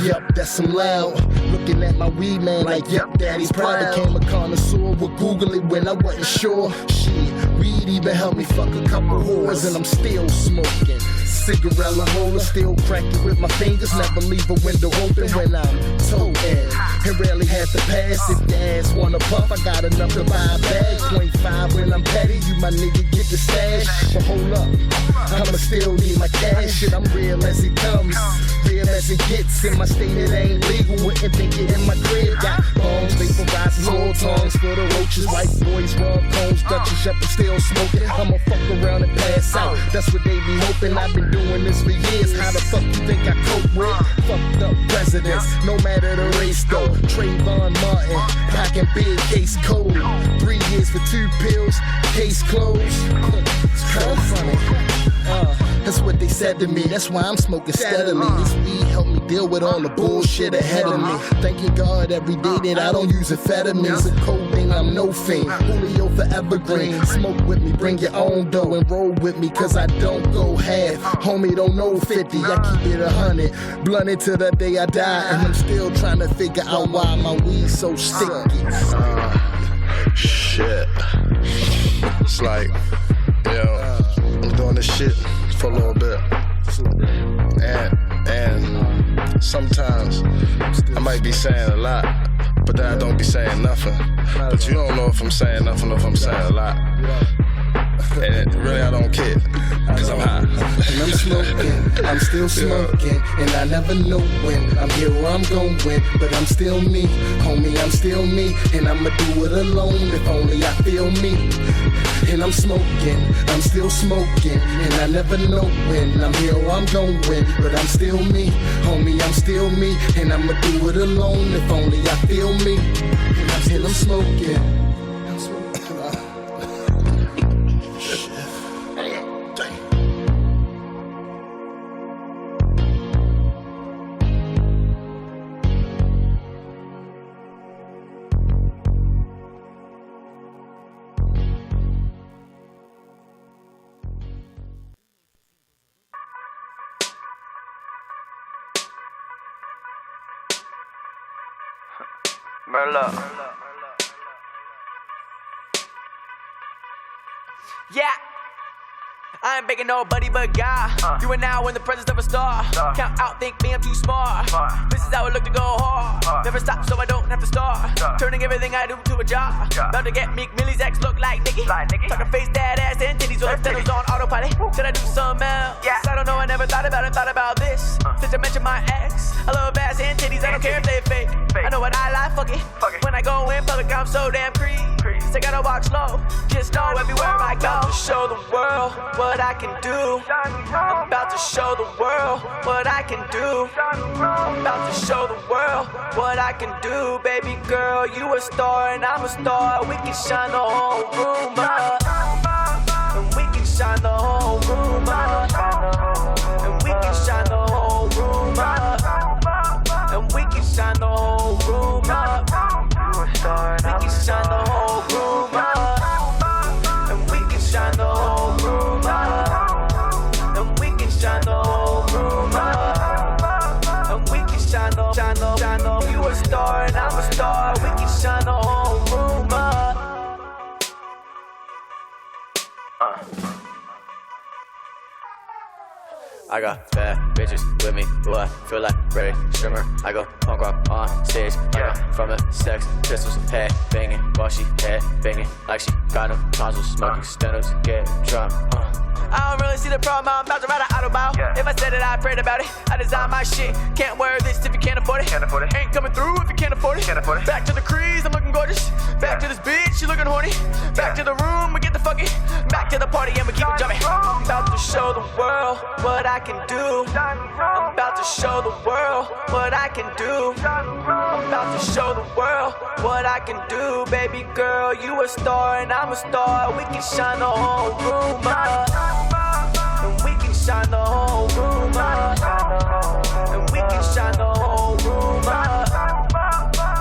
Yep, that's some loud. Looking at my weed man like, yep, daddy's proud. Became a connoisseur, would Google it when I wasn't sure. Shit, weed even helped me fuck a couple whores, and I'm still smoking. Cigarella roller, still cracking with my fingers. Never leave a window open when I'm toting. And rarely have to pass. If the ass wanna puff, I got enough to buy a bag. 0.5 when I'm petty, you my nigga get the stash. But hold up, I'ma still need my cash. Shit, I'm real as it comes, real as it gets. In my state it ain't legal, wouldn't think it in my crib. Got bombs, vaporizing, all tongues for the roaches. White boys, raw cones, Dutchess up and still smoking. I'ma fuck around and pass out, that's what they be hoping. I've been doing this for years, how the fuck you think I cope with? Fucked up presidents, no matter the race though. Trayvon Martin, packing big case code. 3 years for 2 pills, case closed. It's kinda funny, that's what they said to me. That's why I'm smoking steadily. This weed helped me deal with all the bullshit ahead of me. Thanking God every day that I don't use amphetamines. A codeine, I'm no fiend. Julio forever green. Smoke with me, bring your own dough and roll with me, cause I don't go half. Homie, don't know 50, I keep it 100. Blunted till the day I die, and I'm still trying to figure out why my weed so sticky. Shit. It's like, I'm doing this shit for a little bit. And sometimes I might be saying a lot, but then I don't be saying nothing. But you don't know if I'm saying nothing or if I'm saying a lot. And really I don't care, cause I'm high. And I'm smoking, I'm still smoking, and I never know when I'm here or I'm going, but I'm still me, homie, I'm still me, and I'ma do it alone if only I feel me. And I'm smoking, I'm still smoking, and I never know when I'm here or I'm going, but I'm still me, homie, I'm still me, and I'ma do it alone if only I feel me. And I'm smoking. Merlot. Yeah. I ain't begging nobody but God. You and now in the presence of a star. Count out, think me, I'm too smart. This is how it look to go hard. Never stop, so I don't have to start. Turning everything I do to a job. About to get Meek Millie's ex look like Nicki. Talking face, that ass, and titties. All the stenos on autopilot. Should I do something else? I don't know, I never thought about this. Since I mentioned my ex. I love ass and titties, I don't care if they fake. I know what I like, fuck it. When I go in public, I'm so damn creep. So I gotta walk slow. Just know everywhere I go. I'm about to show the world what I can do. I'm about to show the world what I can do. I'm about to show the world what I can do. Baby girl, you a star and I'm a star. We can shine the whole room up. And we can shine the whole room up. And we can shine the whole room up. And we can shine the whole room up. You a star and I'm a star. We can shine the whole room up. And we can shine the whole room up. And we can shine the whole room up. And we can shine the. You a star and I'm a star. We can shine the whole room up. I got bad bitches with me, do I feel like Ray Shrimmer? I go punk rock on stage, from the sex pistols, head banging, while she head banging, like she got them tonsils, smoking stenos, get drunk. I don't really see the problem, I'm about to ride an autobahn. If I said it, I prayed about it. I designed my shit, can't wear this if you can't afford it. Ain't coming through if you can't afford it. Back to the crease, I'm looking gorgeous. Back to this bitch, she looking horny. Back to the room, we get the fucking. Back to the party and we keep it jumping. I'm about to show the world what I can do. I'm about to show the world what I can do. I'm about to show the world what I can do. Baby girl, you a star and I'm a star. We can shine the whole room up. And we can shine the whole room up. And we can shine the whole room up.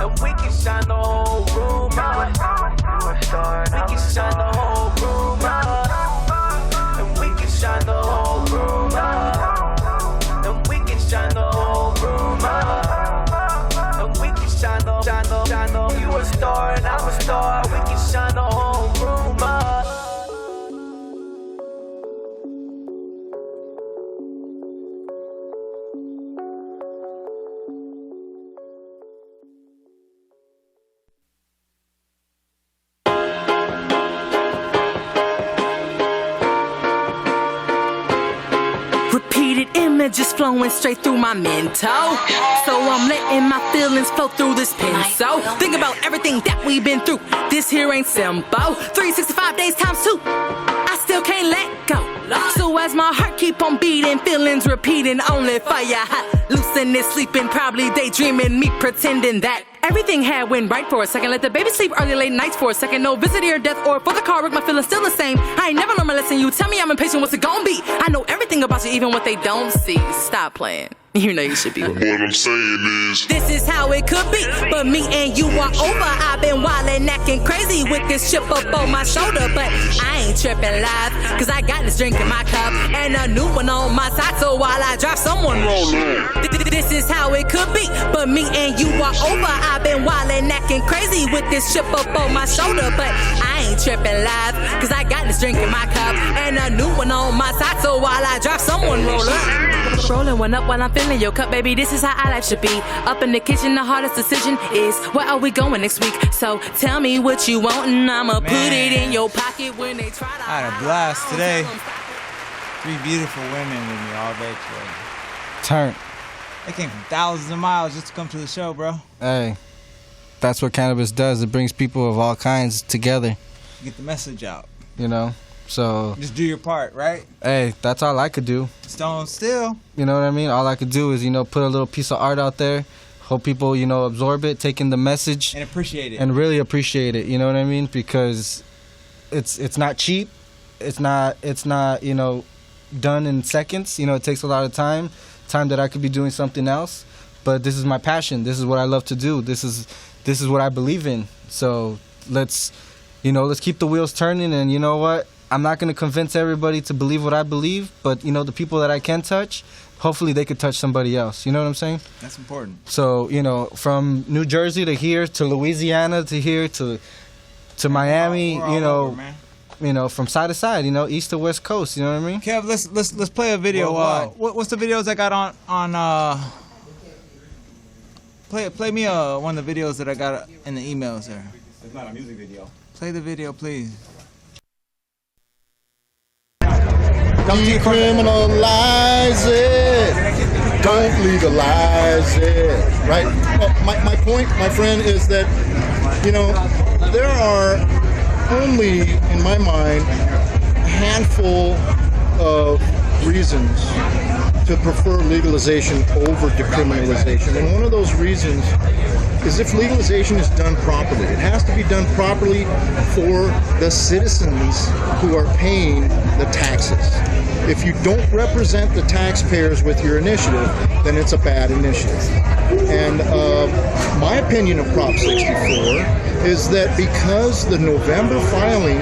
And we can shine the whole room up. We can shine the whole room up. And we can shine the whole room up. And we can shine the whole room up. And we can shine the. You a star and I'm a star. We can shine the whole room up. Just flowing straight through my mental. So I'm letting my feelings flow through this pencil. Think about everything that we've been through. This here ain't simple. 365 days times 2. I still can't let go. So as my heart keep on beating, feelings repeating, only fire hot. Lucid sleeping, probably daydreaming, me pretending that Everything had went right for a second. Let the baby sleep early, late nights for a second. No visitor or death or for the car wreck. My feelings still the same. I ain't never learned my lesson. You tell me I'm impatient. What's it gonna be? I know everything about you, even what they don't see. Stop playing. You know you should be. What I'm saying is, this is how it could be, but me and you are over. I've been wildin', acting crazy with this chip up on my shoulder, but I ain't tripping live, cause I got this drink in my cup and a new one on my side, so while I drive, someone roll on. This is how it could be, but me and you are over. I've been wildin', acting crazy with this chip up on my shoulder, but I ain't tripping live, cause I got this drink in my cup and a new one on my side, so while I drive, someone roll up. Rolling one up while I'm filling your cup, baby, this is how our life should be. Up in the kitchen, the hardest decision is where are we going next week? So tell me what you want and I'ma put it in your pocket when they try to. I had a blast today. 3 beautiful women with me all day today. Turn. They came from thousands of miles just to come to the show, bro. Hey, that's what cannabis does. It brings people of all kinds together. Get the message out. You know? So just do your part, right? Hey, that's all I could do. Stone still. You know what I mean? All I could do is, put a little piece of art out there. Hope people, absorb it, take in the message. And appreciate it. And really appreciate it, you know what I mean? Because it's not cheap. It's not, done in seconds. It takes a lot of time that I could be doing something else. But this is my passion. This is what I love to do. This is what I believe in. So let's keep the wheels turning, and you know what? I'm not going to convince everybody to believe what I believe, but, the people that I can touch, hopefully they could touch somebody else. You know what I'm saying? That's important. So, from New Jersey to here, to Louisiana to here, to Miami, we're all over, man. From side to side, east to west coast, you know what I mean? Kev, let's play a video. What's the videos I got on play me one of the videos that I got in the emails there. It's not a music video. Play the video, please. Decriminalize it. Don't legalize it. Right? Well, my point, my friend, is that, there are only, in my mind, a handful of reasons to prefer legalization over decriminalization. And one of those reasons is if legalization is done properly. It has to be done properly for the citizens who are paying the taxes. If you don't represent the taxpayers with your initiative, then it's a bad initiative. And my opinion of Prop 64 is that because the November filing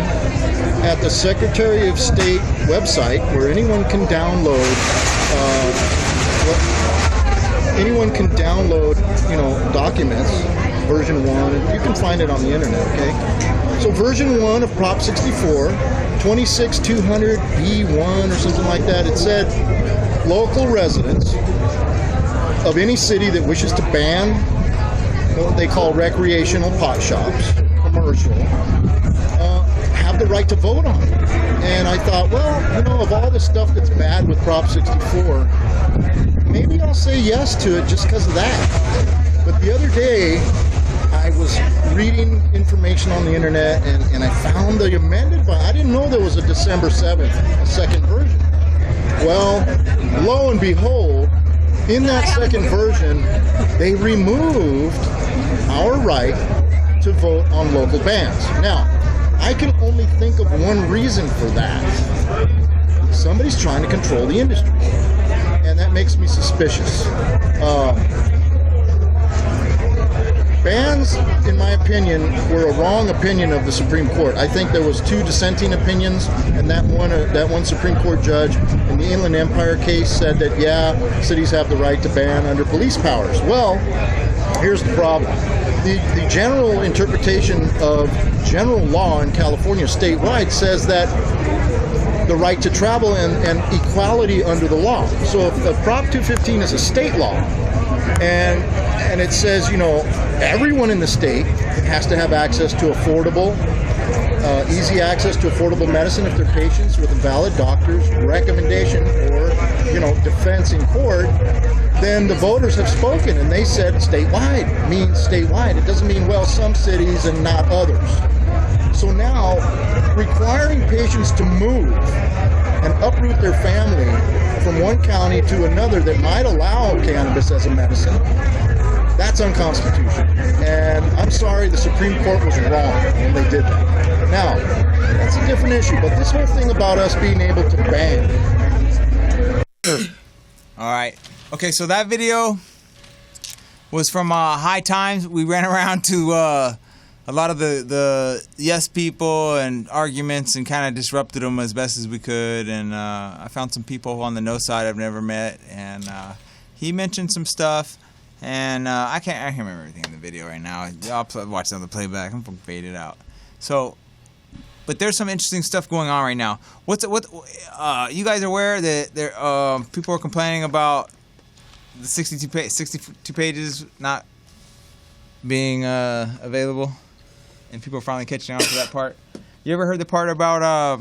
at the Secretary of State website, where anyone can download documents, version 1, and you can find it on the internet, okay? So version 1 of Prop 64, 26200B1 or something like that, it said local residents of any city that wishes to ban what they call recreational pot shops, commercial, have the right to vote on it. And I thought, well, of all the stuff that's bad with Prop 64, maybe I'll say yes to it just because of that. But the other day, I was reading information on the internet, and I found the amended, but I didn't know there was a December 7th second version. Well, lo and behold, in that second version, they removed our right to vote on local bans. Now, I can only think of one reason for that. Somebody's trying to control the industry, and that makes me suspicious. Bans, in my opinion, were a wrong opinion of the Supreme Court. I think there was 2 dissenting opinions, and that one Supreme Court judge in the Inland Empire case said that, yeah, cities have the right to ban under police powers. Well, here's the problem. The general interpretation of general law in California statewide says that the right to travel and equality under the law. So if Prop 215 is a state law, and it says, everyone in the state has to have access to affordable, easy access to affordable medicine if they're patients with a valid doctor's recommendation or, defense in court, then the voters have spoken, and they said statewide means statewide. It doesn't mean, well, some cities and not others. So now, requiring patients to move and uproot their family from one county to another that might allow cannabis as a medicine, that's That's unconstitutional. And I'm sorry, the Supreme Court was wrong when they did that. Now, that's a different issue, but this whole thing about us being able to ban. All right. Okay, so that video was from High Times. We ran around to a lot of the yes people and arguments and kind of disrupted them as best as we could. And I found some people on the no side I've never met. And he mentioned some stuff. And I can't remember everything in the video right now. I'll watch another playback. I'm gonna fade it out. So, but there's some interesting stuff going on right now. You guys are aware that there people are complaining about the 62 pages not being available, and people are finally catching on to that part. You ever heard the part about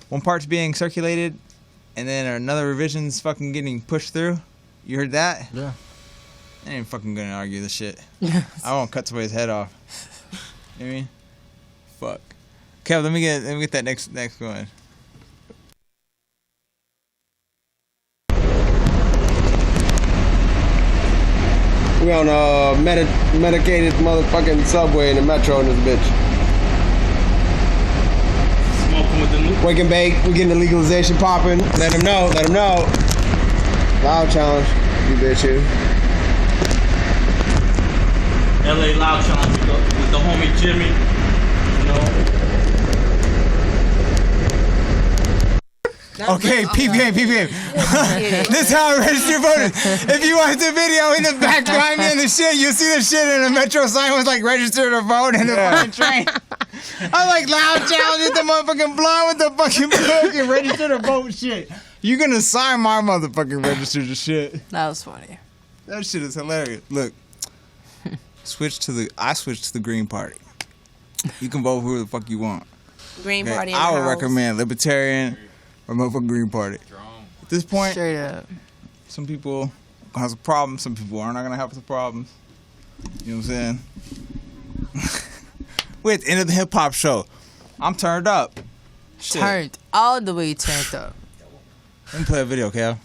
one part's being circulated and then another revision's fucking getting pushed through? You heard that? Yeah. I ain't fucking gonna argue this shit. I won't cut somebody's head off. You know what I mean? Fuck. Kev, let me get that next one. We on a medicated motherfucking subway in the metro in this bitch. Smoking with the new. Wake and bake. We getting the legalization popping. Let them know. Loud challenge. You bitch you. LA Loud Challenge with the homie Jimmy. You know. Okay, peep game. This is how I register voters. If you watch the video in the back behind me and the shit, you'll see the shit in the metro sign was like register to vote in the fucking train. I'm like loud challenge with the motherfucking blonde with the fucking book and register to vote shit. You gonna sign my motherfucking register to shit. That was funny. That shit is hilarious. Look, I switched to the Green Party. You can vote who the fuck you want. Green Okay? Party in I the would house. recommend Libertarian or motherfucking Green Party. At this point, Straight up. some people have a problem. Some people are not gonna have the problems. You know what I'm saying? We're at the end of the Hemp Hop Show. I'm turned up. Shit. Turned all the way turned up. Let me play a video, Cal.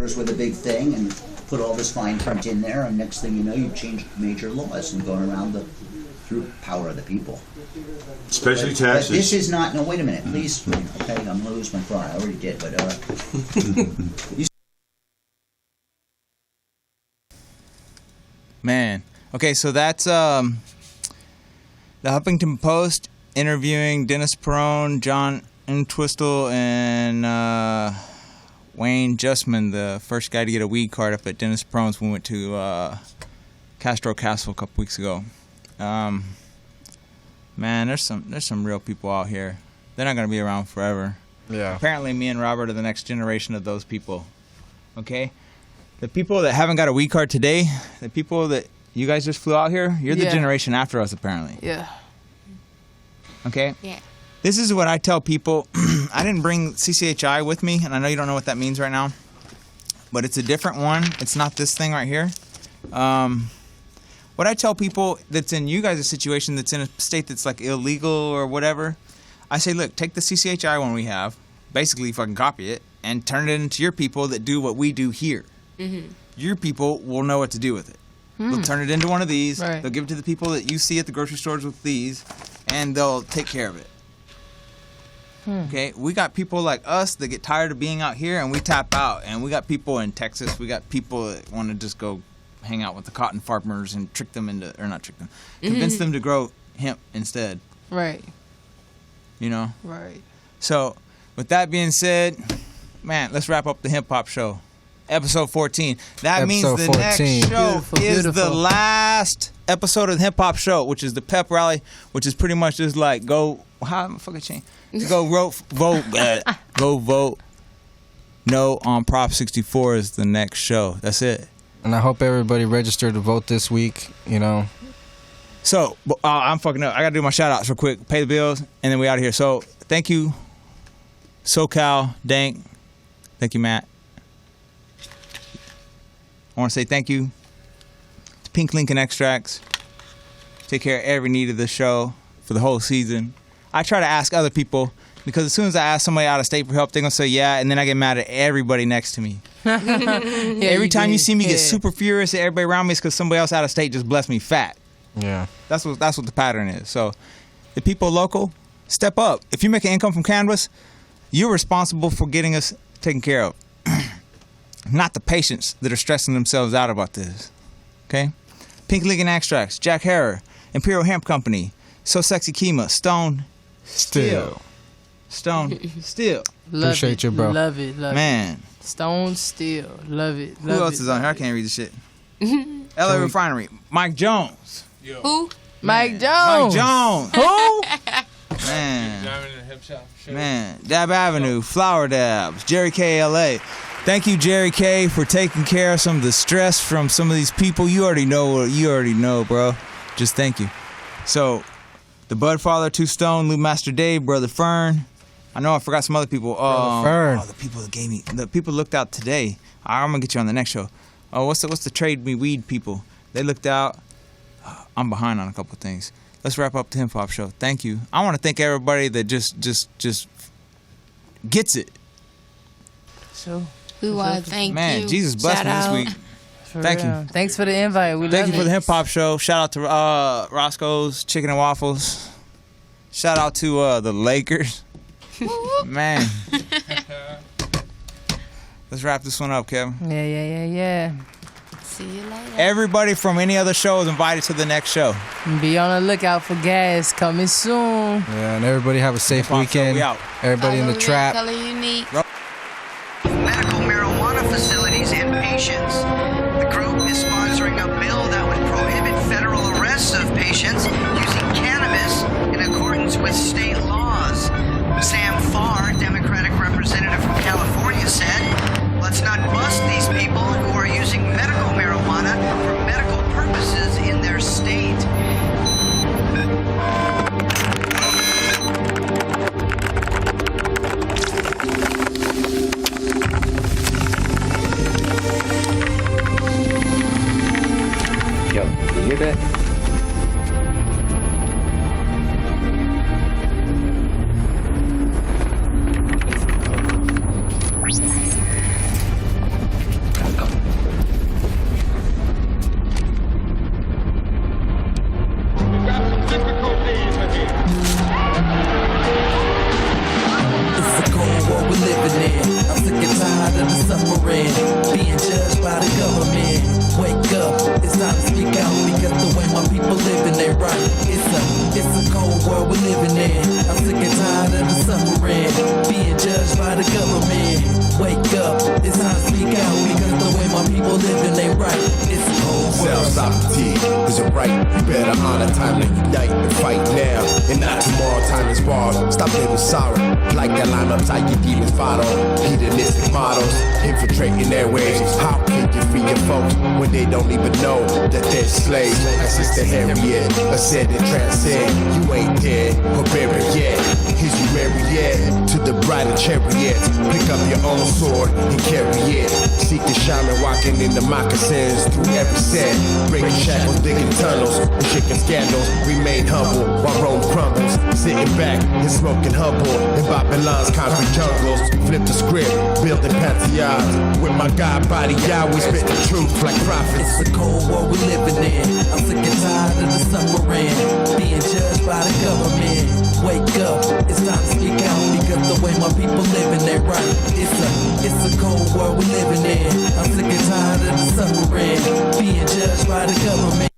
With a big thing and put all this fine print in there, and next thing you know, you change major laws and going around through power of the people. Especially But taxes. this is not. No, wait a minute, please. Okay, I'm gonna lose my thought. I already did, but Man. Okay, so that's the Huffington Post interviewing Dennis Perone, John Entwistle, and Wayne Justman, the first guy to get a weed card up at Dennis Perone's when we went to Castro Castle a couple weeks ago. Man, there's some real people out here. They're not gonna be around forever. Yeah. Apparently, me and Robert are the next generation of those people. Okay, the people that haven't got a weed card today, the people that you guys just flew out here, you're the Yeah. generation after us, apparently. Yeah. Okay. Yeah. This is what I tell people. I didn't bring CCHI with me, and I know you don't know what that means right now, but it's a different one. It's not this thing right here. What I tell people that's in you guys' situation, that's in a state that's like illegal or whatever, I say, look, take the CCHI one we have, basically fucking copy it, and turn it into your people that do what we do here. Mm-hmm. Your people will know what to do with it. They'll turn it into one of these. Right. They'll give it to the people that you see at the grocery stores with these, and they'll take care of it. Okay, we got people like us that get tired of being out here and we tap out, and we got people in Texas. We got people that want to just go hang out with the cotton farmers and trick them into, or not trick them, convince them to grow hemp instead. Right. You know. Right. So, with that being said, man, let's wrap up the Hemp Hop Show, episode 14. That means the Episode 14. next show is the Beautiful. last episode of the Hemp Hop Show, which is the pep rally, which is pretty much just like go. How the fuck I change? Go vote. No on Prop 64 is the next show. That's it. And I hope everybody registered to vote this week, you know. So, I'm fucking up. I gotta do my shout outs real quick, pay the bills, and then we out of here. So, thank you, SoCal, Dank. Thank you, Matt. I want to say thank you to Pink Lincoln Extracts. Take care of every need of the show for the whole season. I try to ask other people, because as soon as I ask somebody out of state for help, they're going to say yeah, and then I get mad at everybody next to me. Every time you see me get super furious at everybody around me, it's because somebody else out of state just blessed me fat. Yeah. That's what the pattern is. So the people local, step up. If you make an income from cannabis, you're responsible for getting us taken care of. Not the patients that are stressing themselves out about this. Okay? Pink League and Extracts, Jack Harrer, Imperial Hemp Company, So Sexy Kima, Stone Still. Stone Still. Appreciate you, bro. Love it. Man. Stone Still. Love it. Who else is on here? I can't read the shit. LA Refinery, Mike Jones. Who? Mike Jones. Mike Jones. Who? Man, Dab Avenue, Flower Dabs, Jerry K. LA. Thank you, Jerry K, for taking care of some of the stress from some of these people. You already know, bro. Just thank you. So, the Budfather, Two Stone, Lou Master Dave, Brother Fern. I know I forgot some other people. Fern. Oh, the people that gave me, the people looked out today. I'm gonna get you on the next show. Oh, what's the Trade Me Weed people? They looked out. I'm behind on a couple things. Let's wrap up the Hemp Hop Show. Thank you. I want to thank everybody that just gets it. So we want to thank you. Man, Jesus bless me this week. Thank you. Thanks for the invite. Thank you for the Hemp Hop Show. Shout out to Roscoe's Chicken and Waffles. Shout out to the Lakers. Man. Let's wrap this one up, Kevin. Yeah. See you later. Everybody from any other show is invited to the next show. Be on the lookout for gas coming soon. Yeah, and everybody have a safe weekend. We out. Everybody in the trap. Color unique. Medical marijuana facilities and patients. The group is sponsoring a bill that would prohibit federal arrests of patients using cannabis in accordance with state laws. Sam Farr, Democratic representative from California, said, "Let's not bust these people who are using medical marijuana for medical purposes in their state." Yo, you hear that? Self-sovereignty is a right. You better honor time to unite and fight now, and not tomorrow. Time is borrowed. Stop living sorrow. Like that lineup, psyche demons follow. Hedonistic models infiltrating airways. How can you free your folks when they don't even know that they're slaves? My sister Harriet, ascend and transcend. You ain't dead or buried yet. Is you married yet to the bride and chariots? Pick up your own sword and carry it. Seek the shaman walking in the moccasins through every set. Breaking shackles, digging tunnels, and shaking scandals. Remain humble while Rome crumbles. Sitting back and smoking humble in Babylon's concrete jungles. Flip the script, building pantheons. With my God body, Yahweh spit the truth like prophets. It's a cold world we're living in. I'm sick and tired of the suffering, being judged by the government. Wake up, it's time to speak out because the way my people living ain't right. It's a cold world we're living in. I'm sick and tired of the suffering, being judged by the government.